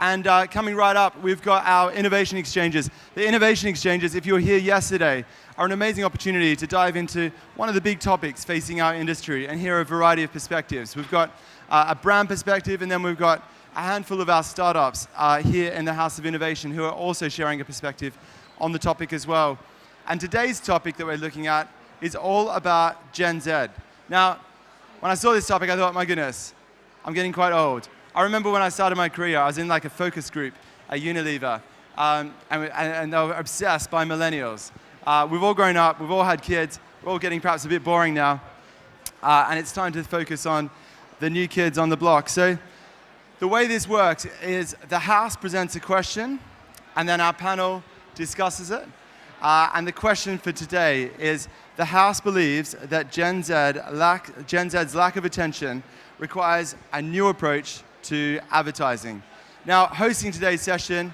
And coming right up, we've got our innovation exchanges. The innovation exchanges, if you were here yesterday, are an amazing opportunity to dive into one of the big topics facing our industry and hear a variety of perspectives. We've got a brand perspective, and then we've got a handful of our startups here in the House of Innovation who are also sharing a perspective on the topic as well. And today's topic that we're looking at is all about Gen Z. Now, when I saw this topic, I thought, my goodness, I'm getting quite old. I remember when I started my career, I was in like a focus group at Unilever, and they were obsessed by millennials. We've all grown up, we've all had kids, we're all getting perhaps a bit boring now, and it's time to focus on the new kids on the block. So the way this works is the House presents a question, and then our panel discusses it. And the question for today is, the House believes that Gen Z's lack of attention requires a new approach to advertising. Now, hosting today's session,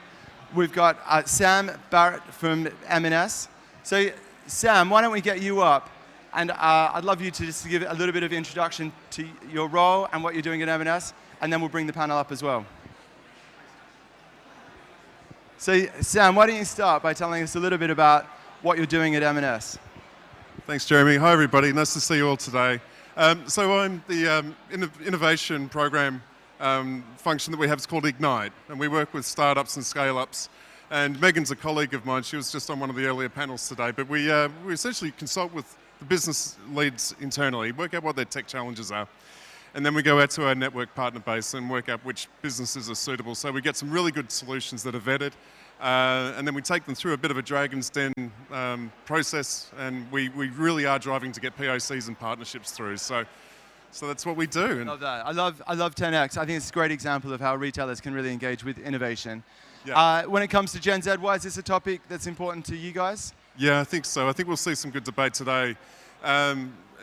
we've got Sam Barrett from M&S. So, Sam, why don't we get you up? And I'd love you to just give a little bit of introduction to your role and what you're doing at M&S, and then we'll bring the panel up as well. So, Sam, why don't you start by telling us a little bit about what you're doing at M&S? Thanks, Jeremy. Hi, everybody. Nice to see you all today. So I'm the innovation program function that we have is called Ignite, and we work with startups and scale-ups. And Megan's a colleague of mine. She was just on one of the earlier panels today. But we essentially consult with the business leads internally, work out what their tech challenges are. And then we go out to our network partner base and work out which businesses are suitable. So we get some really good solutions that are vetted. And then we take them through a bit of a Dragon's Den process, and we really are driving to get POCs and partnerships through. So that's what we do. I love that. I love 10X. I think it's a great example of how retailers can really engage with innovation. Yeah. When it comes to Gen Z, why is this a topic that's important to you guys? Yeah, I think so. I think we'll see some good debate today.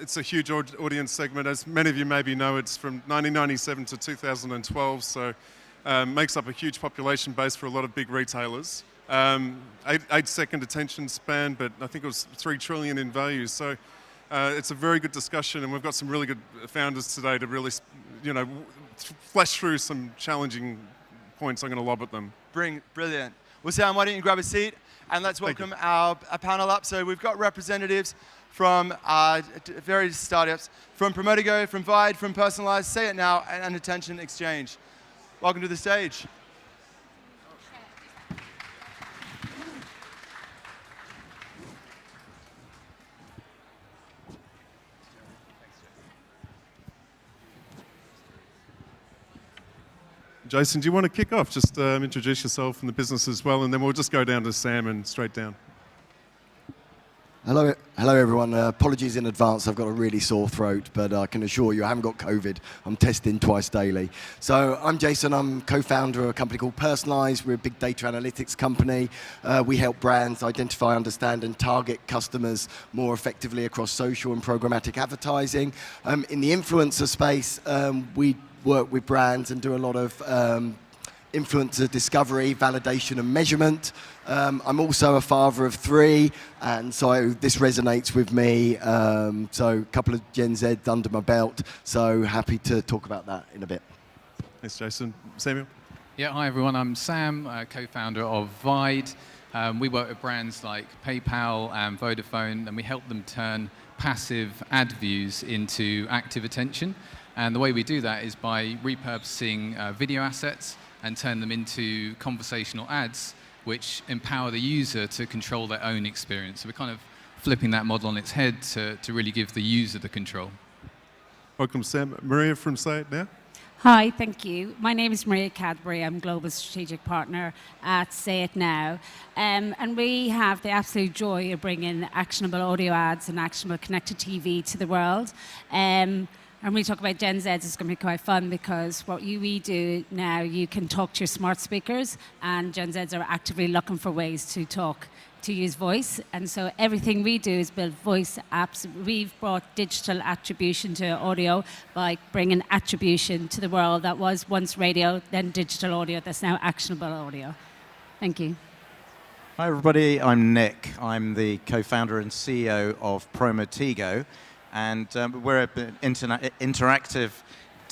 It's a huge audience segment. As many of you maybe know, it's from 1997 to 2012, so makes up a huge population base for a lot of big retailers. 8-second attention span, but I think it was $3 trillion in value. So it's a very good discussion, and we've got some really good founders today to really, flash through some challenging points I'm going to lob at them. Brilliant. Well, Sam, why don't you grab a seat, and let's welcome our panel up. So we've got representatives from various startups, from Promotigo, from Vyde, from Personalyze, Say It Now, and Attention Exchange. Welcome to the stage. Jason, do you want to kick off? Just introduce yourself and the business as well, and then we'll just go down to Sam and straight down. Hello everyone. Apologies in advance, I've got a really sore throat, but I can assure you I haven't got COVID. I'm testing twice daily. So I'm Jason, I'm co-founder of a company called Personalyze. We're a big data analytics company. We help brands identify, understand and target customers more effectively across social and programmatic advertising. In the influencer space, we work with brands and do a lot of influencer discovery, validation and measurement. I'm also a father of 3, and so this resonates with me. So a couple of Gen Z under my belt, so happy to talk about that in a bit. Thanks, Jason. Samuel? Yeah, hi everyone, I'm Sam, co-founder of Vyde. We work with brands like PayPal and Vodafone, and we help them turn passive ad views into active attention. And the way we do that is by repurposing video assets and turn them into conversational ads, which empower the user to control their own experience. So we're kind of flipping that model on its head to really give the user the control. Welcome, Sam. Maria from Say It Now. Hi, thank you. My name is Maria Cadbury. I'm Global Strategic Partner at Say It Now. And we have the absolute joy of bringing actionable audio ads and actionable connected TV to the world. And when we talk about Gen Z, it's going to be quite fun because what we do now, you can talk to your smart speakers, and Gen Zs are actively looking for ways to talk, to use voice. And so everything we do is build voice apps. We've brought digital attribution to audio by bringing attribution to the world that was once radio, then digital audio, that's now actionable audio. Thank you. Hi everybody, I'm Nick. I'm the co-founder and CEO of Promotigo. And we're an interactive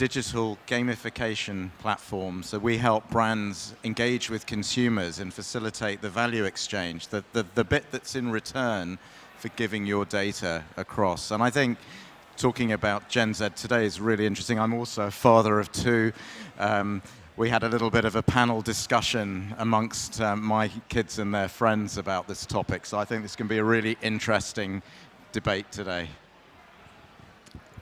digital gamification platform. So we help brands engage with consumers and facilitate the value exchange, the bit that's in return for giving your data across. And I think talking about Gen Z today is really interesting. I'm also a father of two. We had a little bit of a panel discussion amongst my kids and their friends about this topic. So I think this can be a really interesting debate today.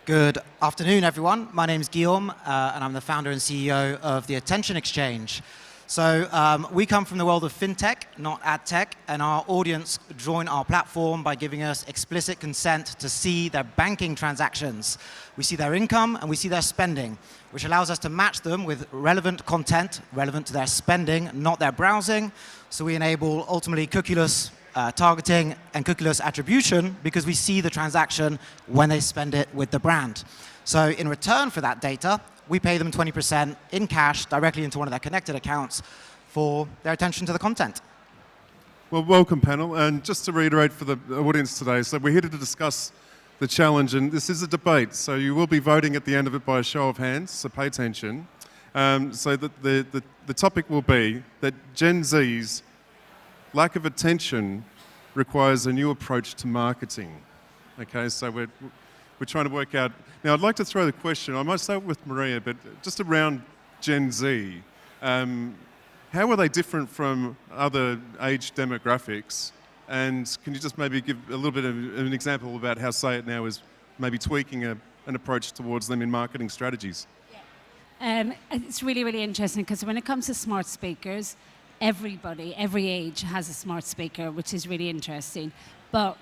Good afternoon, everyone. My name is Guillaume, and I'm the founder and CEO of the Attention Exchange. So we come from the world of fintech, not ad tech, and our audience join our platform by giving us explicit consent to see their banking transactions. We see their income and we see their spending, which allows us to match them with relevant content, relevant to their spending, not their browsing. So we enable ultimately cookieless targeting and cookieless attribution because we see the transaction when they spend it with the brand. So in return for that data, we pay them 20% in cash directly into one of their connected accounts for their attention to the content. Well, welcome, panel. And just to reiterate for the audience today, so we're here to discuss the challenge, and this is a debate, so you will be voting at the end of it by a show of hands, so pay attention. So the topic will be that Gen Z's lack of attention requires a new approach to marketing. Okay, so we're trying to work out. Now, I'd like to throw the question, I might start with Maria, but just around Gen Z. How are they different from other age demographics? And can you just maybe give a little bit of an example about how Say It Now is maybe tweaking an approach towards them in marketing strategies? It's really, really interesting because when it comes to smart speakers, everybody, every age has a smart speaker, which is really interesting. But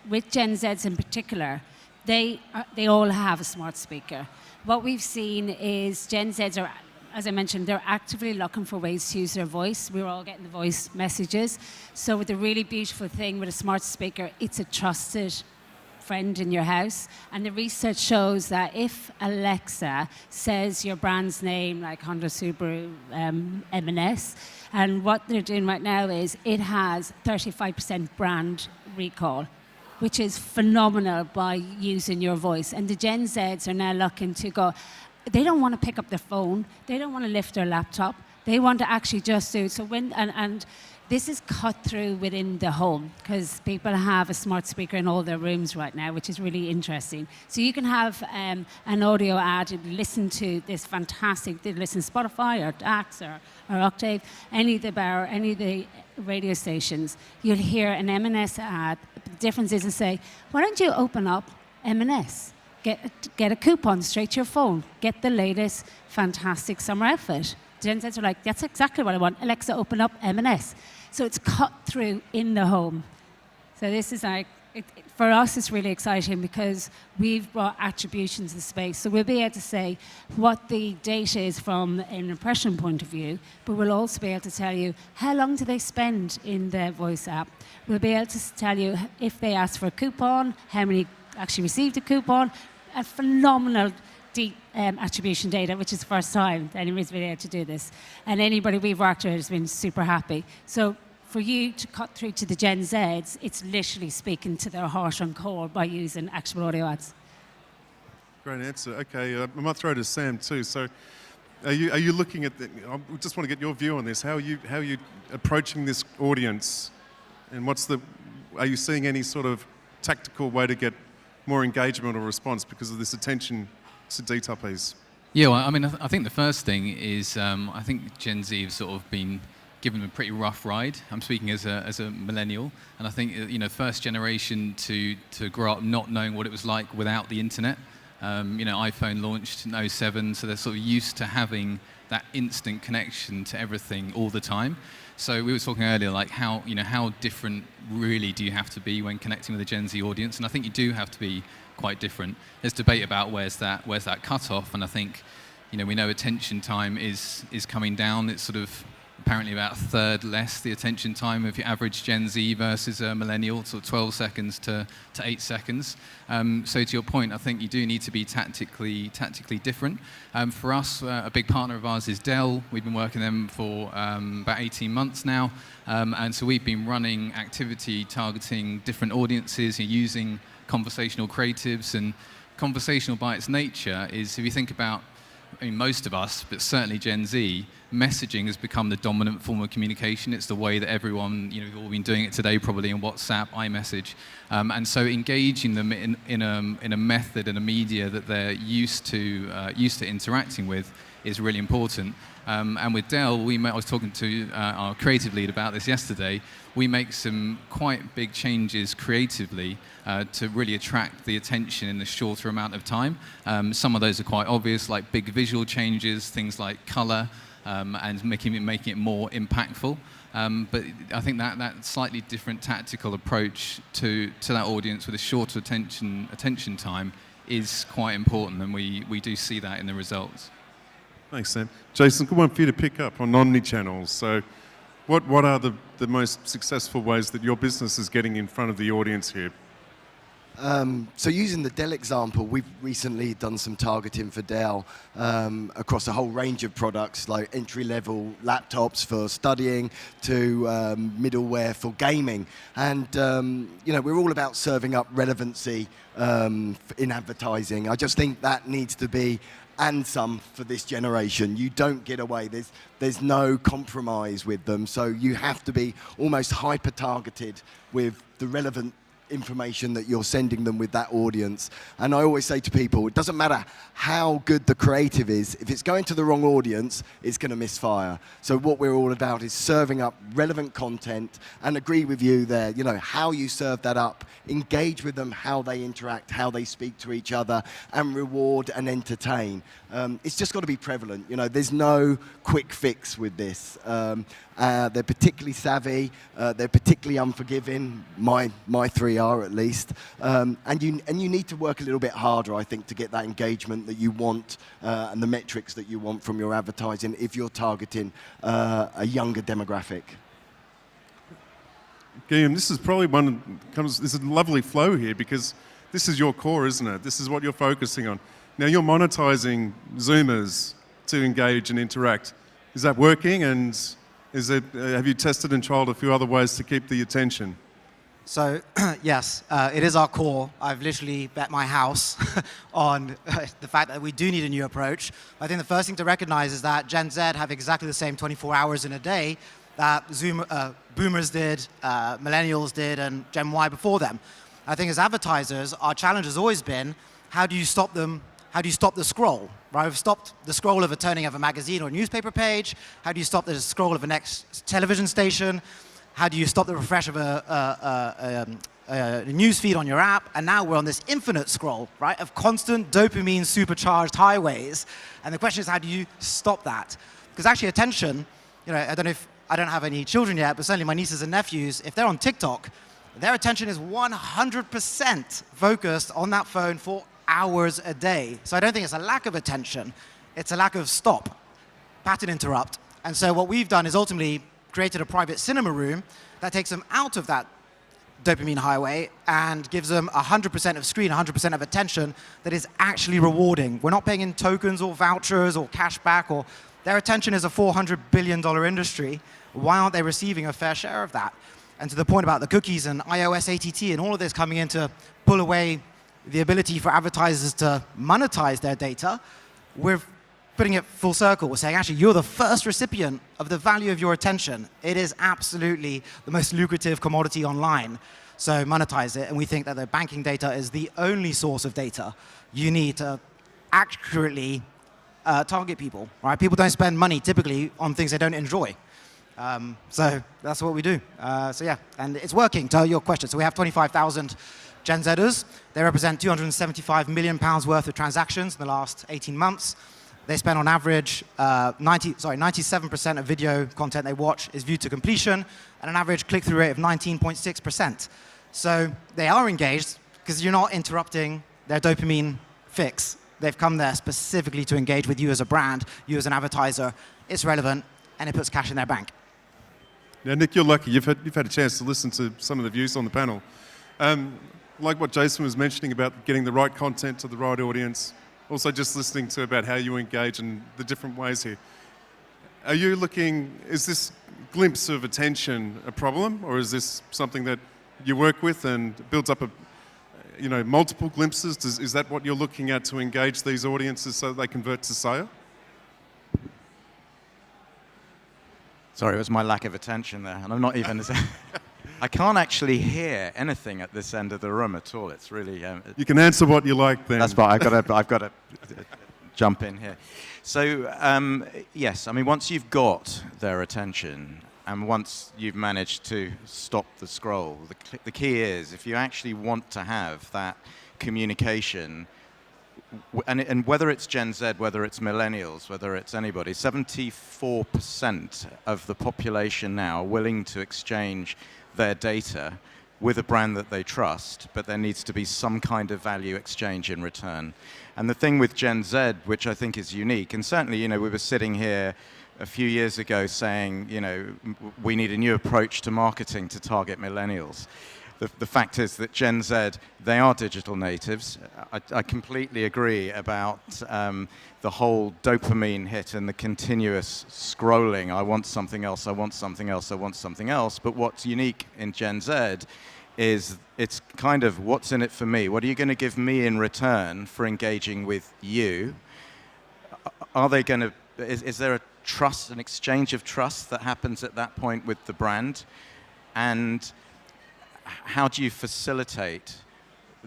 with Gen Zs in particular, they all have a smart speaker. What we've seen is Gen Zs are, as I mentioned, they're actively looking for ways to use their voice. We're all getting the voice messages. So with the really beautiful thing with a smart speaker, it's a trusted friend in your house. And the research shows that if Alexa says your brand's name, like Honda, Subaru, M&S, and what they're doing right now is it has 35% brand recall, which is phenomenal by using your voice. And the Gen Zs are now looking to go, they don't want to pick up their phone, they don't want to lift their laptop, they want to actually just do it. So and this is cut through within the home because people have a smart speaker in all their rooms right now, which is really interesting. So you can have an audio ad and listen to this fantastic, they listen to Spotify or DAX or Octave, any of the radio stations, you'll hear an M&S ad. The difference is to say, why don't you open up M&S? Get a coupon straight to your phone. Get the latest fantastic summer outfit. Gen Zs are like, that's exactly what I want. Alexa, open up M&S. So it's cut through in the home. So this is like, for us, it's really exciting because we've brought attribution to the space. So we'll be able to say what the data is from an impression point of view, but we'll also be able to tell you how long do they spend in their voice app. We'll be able to tell you if they asked for a coupon, how many actually received a coupon, a phenomenal deep attribution data, which is the first time that anybody's been able to do this. And anybody we've worked with has been super happy. So for you to cut through to the Gen Zs, it's literally speaking to their heart and core by using actual audio ads. Great answer. Okay, I might throw to Sam too. So are you looking at, I just want to get your view on this. How are you approaching this audience? And are you seeing any sort of tactical way to get more engagement or response because of this attention to detail, please? Yeah, well, I mean, I think the first thing is I think Gen Z have sort of been given a pretty rough ride. I'm speaking as a millennial, and I think first generation to grow up not knowing what it was like without the internet. iPhone launched in 2007, so they're sort of used to having that instant connection to everything all the time. So we were talking earlier, like how different really do you have to be when connecting with a Gen Z audience? And I think you do have to be quite different. There's debate about where's that cutoff, and I think we know attention time is coming down. It's sort of apparently about a third less the attention time of your average Gen Z versus a millennial, sort of 12 seconds to 8 seconds. So to your point, I think you do need to be tactically different. For us, a big partner of ours is Dell. We've been working with them for about 18 months now. And so we've been running activity targeting different audiences, using conversational creatives. And conversational by its nature is, if you think about I mean, most of us, but certainly Gen Z, messaging has become the dominant form of communication. It's the way that everyone, we've all been doing it today probably in WhatsApp, iMessage. And so engaging them in a method and a media that they're used to interacting with is really important. And with Dell, I was talking to our creative lead about this yesterday. We make some quite big changes creatively to really attract the attention in a shorter amount of time. Some of those are quite obvious, like big visual changes, things like color, and making it more impactful. But I think that slightly different tactical approach to that audience with a shorter attention time is quite important, and we do see that in the results. Thanks, Sam. Jason, good one for you to pick up on omni-channels. So what are the most successful ways that your business is getting in front of the audience here? So using the Dell example, we've recently done some targeting for Dell across a whole range of products, like entry-level laptops for studying to middleware for gaming. And we're all about serving up relevancy in advertising. I just think that needs to be and some for this generation. You don't get away. There's no compromise with them. So you have to be almost hyper-targeted with the relevant information that you're sending them with that audience. And I always say to people, it doesn't matter how good the creative is, if it's going to the wrong audience, it's going to misfire. So what we're all about is serving up relevant content, and agree with you there, how you serve that up, engage with them, how they interact, how they speak to each other, and reward and entertain. It's just got to be prevalent. There's no quick fix with this. They're particularly savvy, they're particularly unforgiving, my three are at least, and you need to work a little bit harder, I think, to get that engagement that you want and the metrics that you want from your advertising if you're targeting a younger demographic. Guillaume, this is probably there's a lovely flow here because this is your core, isn't it? This is what you're focusing on. Now you're monetizing Zoomers to engage and interact. Is that working, and have you tested and trialed a few other ways to keep the attention? So, yes, it is our core. I've literally bet my house on the fact that we do need a new approach. I think the first thing to recognize is that Gen Z have exactly the same 24 hours in a day that boomers did, millennials did, and Gen Y before them. I think as advertisers, our challenge has always been, how do you stop them? How do you stop the scroll? Right? We've stopped the scroll of a turning of a magazine or a newspaper page. How do you stop the scroll of a next television station? How do you stop the refresh of a news feed on your app? And now we're on this infinite scroll, right, of constant dopamine supercharged highways. And the question is, how do you stop that? Because actually attention, I don't have any children yet, but certainly my nieces and nephews, if they're on TikTok, their attention is 100% focused on that phone for hours a day. So I don't think it's a lack of attention, it's a lack of stop, pattern interrupt. And so what we've done is ultimately created a private cinema room that takes them out of that dopamine highway and gives them 100% of screen, 100% of attention that is actually rewarding. We're not paying in tokens or vouchers or cash back, or their attention is a $400 billion industry. Why aren't they receiving a fair share of that? And to the point about the cookies and iOS ATT and all of this coming in to pull away the ability for advertisers to monetize their data, we're putting it full circle. We're saying, actually, you're the first recipient of the value of your attention. It is absolutely the most lucrative commodity online. So monetize it, and we think that the banking data is the only source of data you need to accurately target people. Right? People don't spend money typically on things they don't enjoy. So that's what we do. So yeah, and it's working, to your question. So we have 25,000 Gen Zers. They represent £275 million worth of transactions in the last 18 months. They spend on average 97% of video content they watch is viewed to completion, and an average click-through rate of 19.6%. So they are engaged because you're not interrupting their dopamine fix. They've come there specifically to engage with you as a brand, you as an advertiser. It's relevant, and it puts cash in their bank. Now, Nick, you're lucky. You've had a chance to listen to some of the views on the panel. Like what Jason was mentioning about getting the right content to the right audience, also just listening to about how you engage and the different ways here. Are you is this glimpse of attention a problem, or is this something that you work with and builds up multiple glimpses? Is that what you're looking at to engage these audiences so they convert to sale? Sorry, it was my lack of attention there, and I'm not even. I can't actually hear anything at this end of the room at all. It's really. You can answer what you like then. That's fine. I've got to jump in here. So yes, I mean, once you've got their attention, and once you've managed to stop the scroll, the key is if you actually want to have that communication. And whether it's Gen Z, whether it's millennials, whether it's anybody, 74% of the population now are willing to exchange their data with a brand that they trust, but there needs to be some kind of value exchange in return. And the thing with Gen Z, which I think is unique, and certainly, we were sitting here a few years ago saying, we need a new approach to marketing to target millennials. The fact is that Gen Z, they are digital natives. I completely agree about the whole dopamine hit and the continuous scrolling. I want something else, I want something else, I want something else. But what's unique in Gen Z is it's kind of what's in it for me? What are you going to give me in return for engaging with you? Are they going to, is there a trust, an exchange of trust that happens at that point with the brand? And how do you facilitate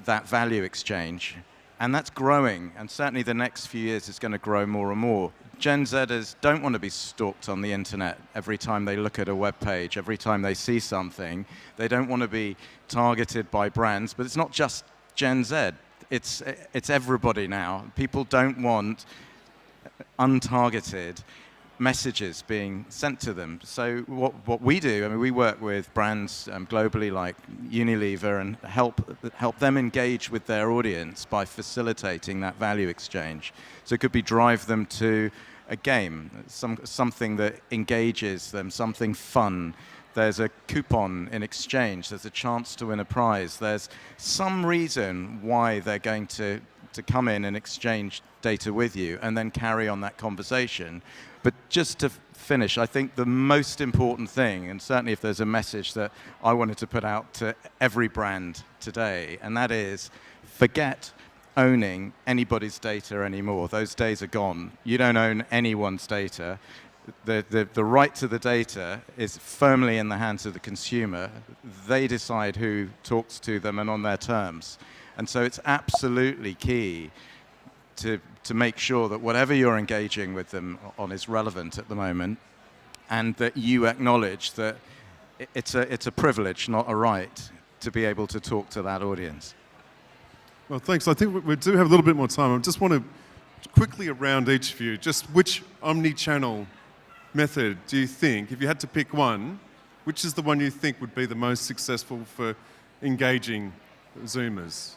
that value exchange? And that's growing, and certainly the next few years is going to grow more and more. Gen Zers don't want to be stalked on the internet every time they look at a web page, every time they see something. They don't want to be targeted by brands, but it's not just Gen Z. It's everybody now. People don't want untargeted messages being sent to them. So what we do, I mean, we work with brands globally like Unilever and help them engage with their audience by facilitating that value exchange. So it could be drive them to a game, something that engages them, something fun. There's a coupon in exchange. There's a chance to win a prize. There's some reason why they're going to come in and exchange data with you and then carry on that conversation. But just to finish, I think the most important thing, and certainly if there's a message that I wanted to put out to every brand today, and that is forget owning anybody's data anymore. Those days are gone. You don't own anyone's data. The right to the data is firmly in the hands of the consumer. They decide who talks to them and on their terms. And so it's absolutely key to make sure that whatever you're engaging with them on is relevant at the moment, and that you acknowledge that it's a privilege, not a right, to be able to talk to that audience. Well, thanks. I think we do have a little bit more time. I just want to quickly around each of you, just which omni-channel method do you think, if you had to pick one, which is the one you think would be the most successful for engaging Zoomers?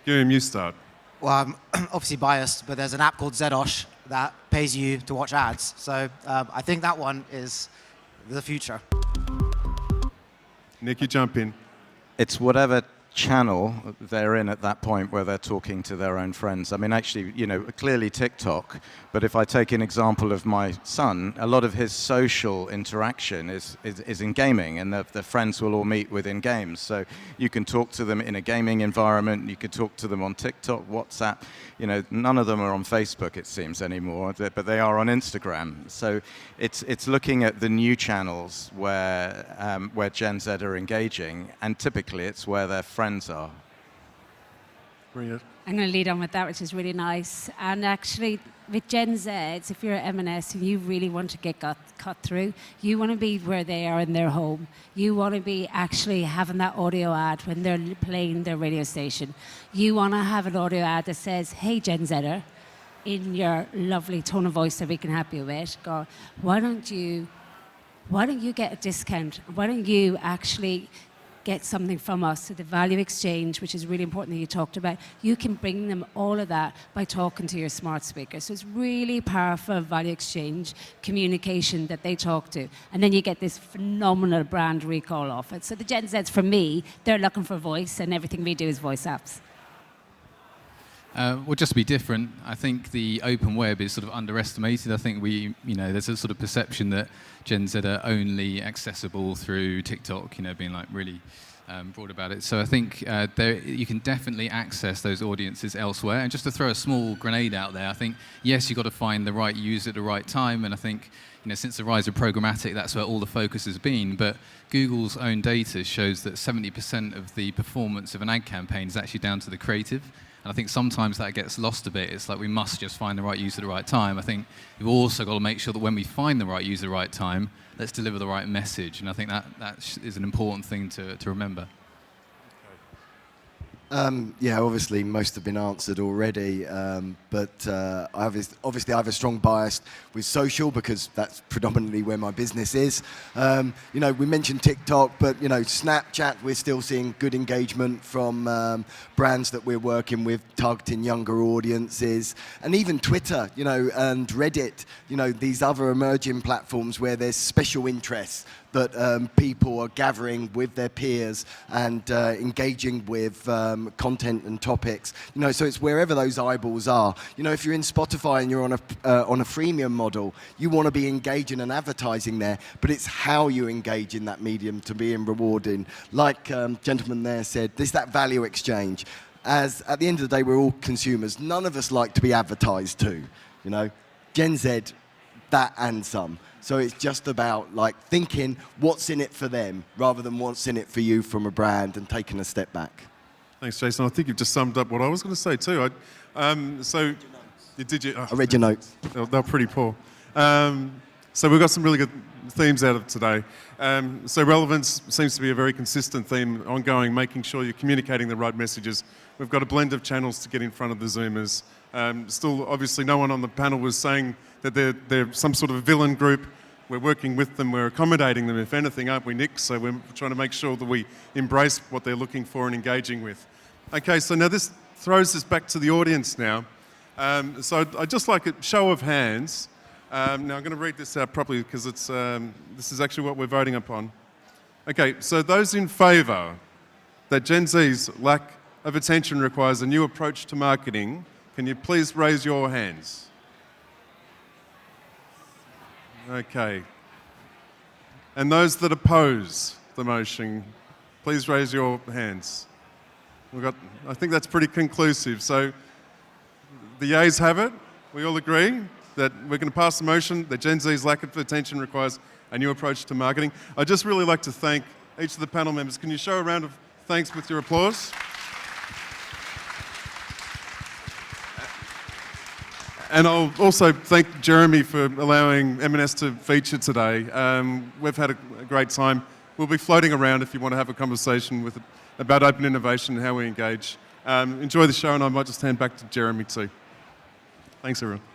Guillaume, you start. Well, I'm obviously biased, but there's an app called Zedosh that pays you to watch ads. So I think that one is the future. Nick, you jump in. It's whatever channel they're in at that point where they're talking to their own friends. I mean, actually, clearly TikTok, but if I take an example of my son, a lot of his social interaction is in gaming, and the friends will all meet within games. So you can talk to them in a gaming environment, you can talk to them on TikTok, WhatsApp. None of them are on Facebook, it seems, anymore, but they are on Instagram. So it's looking at the new channels where Gen Z are engaging, and typically it's where their friends are. Maria. I'm going to lead on with that, which is really nice. And actually, with Gen Zs, if you're at M&S and you really want to get cut through, you want to be where they are in their home. You want to be actually having that audio ad when they're playing their radio station. You want to have an audio ad that says, "Hey, Gen Zer," in your lovely tone of voice that we can help you with. Go, why don't you get a discount? Why don't you actually get something from us? So the value exchange, which is really important that you talked about, you can bring them all of that by talking to your smart speaker. So it's really powerful value exchange communication that they talk to. And then you get this phenomenal brand recall off it. So the Gen Zs, for me, they're looking for voice, and everything we do is voice apps. Well, just to be different, I think the open web is sort of underestimated. I think there's a sort of perception that Gen Z are only accessible through TikTok, being like really brought about it. So I think you can definitely access those audiences elsewhere. And just to throw a small grenade out there, I think, yes, you've got to find the right user at the right time. And I think, since the rise of programmatic, that's where all the focus has been. But Google's own data shows that 70% of the performance of an ad campaign is actually down to the creative. And I think sometimes that gets lost a bit. It's like we must just find the right user at the right time. I think we've also got to make sure that when we find the right user at the right time, let's deliver the right message. And I think that is an important thing to remember. Yeah, obviously most have been answered already, but obviously I have a strong bias with social because that's predominantly where my business is. We mentioned TikTok, but Snapchat, we're still seeing good engagement from brands that we're working with, targeting younger audiences, and even Twitter, and Reddit, these other emerging platforms where there's special interests that people are gathering with their peers and engaging with content and topics. So it's wherever those eyeballs are. If you're in Spotify and you're on a freemium model, you want to be engaging and advertising there, but it's how you engage in that medium to be rewarding. Like gentleman there said, there's that value exchange. As at the end of the day, we're all consumers. None of us like to be advertised to. Gen Z, that and some. So it's just about thinking what's in it for them rather than what's in it for you from a brand and taking a step back. Thanks, Jason. I think you've just summed up what I was going to say too. I read your notes. They're pretty poor. So we've got some really good themes out of today. So relevance seems to be a very consistent theme, ongoing, making sure you're communicating the right messages. We've got a blend of channels to get in front of the Zoomers. Still, obviously, no one on the panel was saying that they're some sort of villain group. We're working with them, we're accommodating them, if anything, aren't we, Nick? So we're trying to make sure that we embrace what they're looking for and engaging with. Okay, so now this throws us back to the audience now. So I'd just like a show of hands. Now I'm going to read this out properly because this is actually what we're voting upon. Okay, so those in favour that Gen Z's lack of attention requires a new approach to marketing, can you please raise your hands? Okay. And those that oppose the motion, please raise your hands. I think that's pretty conclusive. So the yeas have it. We all agree that we're going to pass the motion that Gen Z's lack of attention requires a new approach to marketing. I'd just really like to thank each of the panel members. Can you show a round of thanks with your applause? And I'll also thank Jeremy for allowing M&S to feature today. We've had a great time. We'll be floating around if you want to have a conversation about open innovation and how we engage. Enjoy the show, and I might just hand back to Jeremy too. Thanks, everyone.